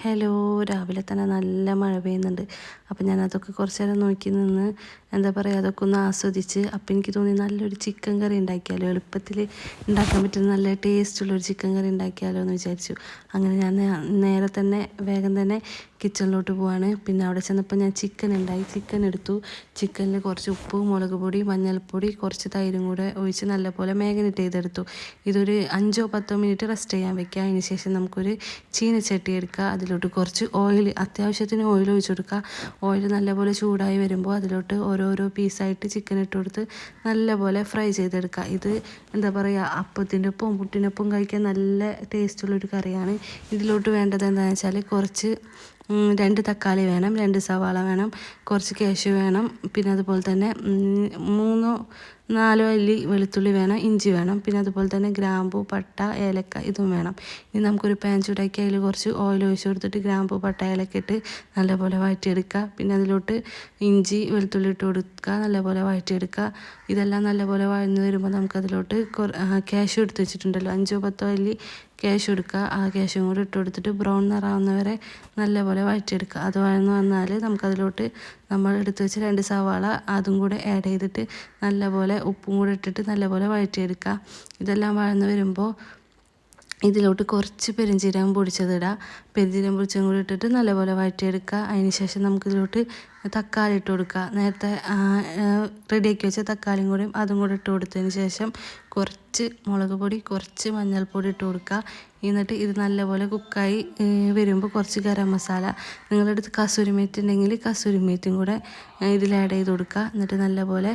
Hello, രാവിലെ തന്നെ നല്ല മഴ പെയ്യുന്നുണ്ട്. അപ്പം ഞാനതൊക്കെ കുറച്ച് നേരം നോക്കി നിന്ന് എന്താ പറയുക, അതൊക്കെ ഒന്ന് ആസ്വദിച്ച്. അപ്പം എനിക്ക് തോന്നി നല്ലൊരു ചിക്കൻ കറി ഉണ്ടാക്കിയാലോ, എളുപ്പത്തിൽ ഉണ്ടാക്കാൻ പറ്റുന്ന നല്ല ടേസ്റ്റുള്ളൊരു ചിക്കൻ കറി ഉണ്ടാക്കിയാലോ എന്ന് വിചാരിച്ചു. അങ്ങനെ ഞാൻ നേരെ തന്നെ വേഗം തന്നെ കിച്ചണിലോട്ട് പോവാണ്. പിന്നെ അവിടെ ചെന്നപ്പോൾ ഞാൻ ചിക്കൻ എടുത്തു. ചിക്കനിൽ കുറച്ച് ഉപ്പ്, മുളക് പൊടി, മഞ്ഞൾപ്പൊടി, കുറച്ച് തൈരും കൂടെ ഒഴിച്ച് നല്ലപോലെ മാഗ്നേറ്റ് ചെയ്തെടുത്തു. ഇതൊരു 5-10 മിനിറ്റ് റെസ്റ്റ് ചെയ്യാൻ വെക്കുക. അതിന് ശേഷം നമുക്കൊരു ചീനച്ചട്ടി എടുക്കുക. അതിലോട്ട് കുറച്ച് ഓയിൽ, അത്യാവശ്യത്തിന് ഓയിൽ ഒഴിച്ച് കൊടുക്കുക. ഓയിൽ നല്ലപോലെ ചൂടായി വരുമ്പോൾ അതിലോട്ട് ഓരോരോ പീസായിട്ട് ചിക്കൻ ഇട്ട് കൊടുത്ത് നല്ലപോലെ ഫ്രൈ ചെയ്തെടുക്കുക. ഇത് എന്താ പറയുക, അപ്പത്തിൻ്റെ ഒപ്പം പുട്ടിനൊപ്പം കഴിക്കാൻ നല്ല ടേസ്റ്റുള്ളൊരു കറിയാണ്. ഇതിലോട്ട് വേണ്ടത് എന്താണെന്ന് വെച്ചാൽ കുറച്ച് 2 തക്കാളി വേണം, 2 സവാള വേണം, കുറച്ച് കാഷ്യൂ വേണം, പിന്നെ അതുപോലെ തന്നെ 3-4 അല്ലി വെളുത്തുള്ളി വേണം, ഇഞ്ചി വേണം, പിന്നെ അതുപോലെ തന്നെ ഗ്രാമ്പൂ, പട്ട, ഏലക്ക ഇതും വേണം. ഇനി നമുക്കൊരു പാൻ ചൂടാക്കി അതിൽ കുറച്ച് ഓയിൽ ഒഴിച്ച് കൊടുത്തിട്ട് ഗ്രാമ്പൂ, പട്ട, ഏലക്ക ഇട്ട് നല്ലപോലെ വഴറ്റിയെടുക്കുക. പിന്നെ അതിലോട്ട് ഇഞ്ചി, വെളുത്തുള്ളി ഇട്ട് കൊടുക്കുക, നല്ലപോലെ വഴറ്റിയെടുക്കുക. ഇതെല്ലാം നല്ലപോലെ വഴന്ന് വരുമ്പോൾ നമുക്കതിലോട്ട് കാഷ്യൂ എടുത്ത് വെച്ചിട്ടുണ്ടല്ലോ, 5-10 അല്ലി കാഷ്യൂ എടുക്കുക. ആ കാഷ്യും കൂടി ഇട്ട് കൊടുത്തിട്ട് ബ്രൗൺ നിറാവുന്നവരെ നല്ലപോലെ വഴറ്റിയെടുക്കുക. അത് വഴന്ന് വന്നാൽ നമുക്കതിലോട്ട് നമ്മൾ എടുത്ത് വെച്ച് 2 സവാള അതും കൂടെ ആഡ് ചെയ്തിട്ട് നല്ലപോലെ ഉപ്പും കൂടെ ഇട്ടിട്ട് നല്ലപോലെ വഴറ്റിയെടുക്കുക. ഇതെല്ലാം വഴന്ന് വരുമ്പോൾ ഇതിലോട്ട് കുറച്ച് പെരുംജീരകം പൊടിച്ചതിടുക. പെരുംജീരകം പൊടിച്ചതും കൂടി ഇട്ടിട്ട് നല്ലപോലെ വഴറ്റിയെടുക്കുക. അതിന് ശേഷം നമുക്കിതിലോട്ട് തക്കാളി ഇട്ട് കൊടുക്കുക. നേരത്തെ റെഡിയാക്കി വെച്ച തക്കാളിയും കൂടി അതും കൂടി ഇട്ട് കൊടുത്തതിന് ശേഷം കുറച്ച് മുളക് പൊടി, കുറച്ച് മഞ്ഞൾപ്പൊടി ഇട്ട് കൊടുക്കുക. എന്നിട്ട് ഇത് നല്ലപോലെ കുക്കായി വരുമ്പോൾ കുറച്ച് ഗരം മസാല, നിങ്ങളുടെ അടുത്ത് കസൂരി മേത്തി ഉണ്ടെങ്കിൽ കസൂരി മേത്തിയും കൂടെ ഇതിൽ ആഡ് ചെയ്ത് കൊടുക്കുക. എന്നിട്ട് നല്ലപോലെ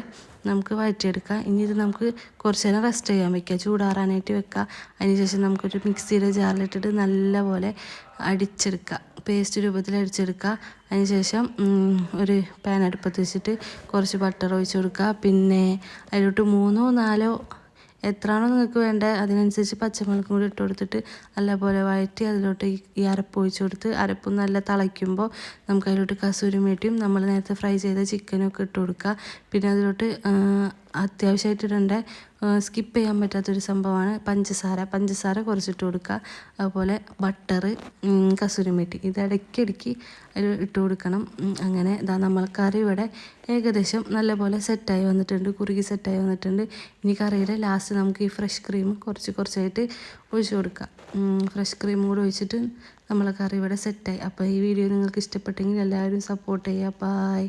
നമുക്ക് വഴറ്റിയെടുക്കുക. ഇനി ഇത് നമുക്ക് കുറച്ച് നേരം റെസ്റ്റ് ചെയ്യാൻ വയ്ക്കുക, ചൂടാറാനായിട്ട് വെക്കുക. അതിനുശേഷം നമുക്കൊരു മിക്സിയുടെ ജാറിലിട്ടിട്ട് നല്ലപോലെ അടിച്ചെടുക്കുക, പേസ്റ്റ് രൂപത്തിൽ അടിച്ചെടുക്കുക. അതിനുശേഷം ഒരു പാൻ അടുപ്പത്ത് വെച്ചിട്ട് കുറച്ച് ബട്ടർ ഒഴിച്ച് കൊടുക്കുക. പിന്നെ അതിലോട്ട് 3-4 എത്രയാണോ നിങ്ങൾക്ക് വേണ്ടത് അതിനനുസരിച്ച് പച്ചമുളകും കൂടി ഇട്ട് കൊടുത്തിട്ട് നല്ലപോലെ വഴറ്റി അതിലോട്ട് ഈ അരപ്പ് ഒഴിച്ച് കൊടുത്ത് അരപ്പ് നല്ല തിളയ്ക്കുമ്പോൾ നമുക്ക് അതിലോട്ട് കസൂരി മേത്തിയും നമ്മൾ നേരത്തെ ഫ്രൈ ചെയ്ത ചിക്കനും ഒക്കെ ഇട്ട് കൊടുക്കുക. പിന്നെ അതിലോട്ട് അത്യാവശ്യമായിട്ട് ഇടേണ്ട, സ്കിപ്പ് ചെയ്യാൻ പറ്റാത്തൊരു സംഭവമാണ് പഞ്ചസാര കുറച്ചിട്ട് കൊടുക്കുക. അതുപോലെ ബട്ടർ, കസൂരി മേത്തി ഇത് ഇടയ്ക്കിടയ്ക്ക് അതിൽ ഇട്ട് കൊടുക്കണം. അങ്ങനെ നമ്മൾ കറി ഇവിടെ ഏകദേശം നല്ലപോലെ സെറ്റായി വന്നിട്ടുണ്ട്, കുറുകി സെറ്റായി വന്നിട്ടുണ്ട്. ഇനി കറിയുടെ ലാസ്റ്റ് നമുക്ക് ഈ ഫ്രഷ് ക്രീം കുറച്ചായിട്ട് ഒഴിച്ച് കൊടുക്കുക. ഫ്രഷ് ക്രീം കൂടെ ഒഴിച്ചിട്ട് നമ്മളെ കറി ഇവിടെ സെറ്റായി. അപ്പോൾ ഈ വീഡിയോ നിങ്ങൾക്ക് ഇഷ്ടപ്പെട്ടെങ്കിൽ എല്ലാവരും സപ്പോർട്ട് ചെയ്യുക. ബൈ.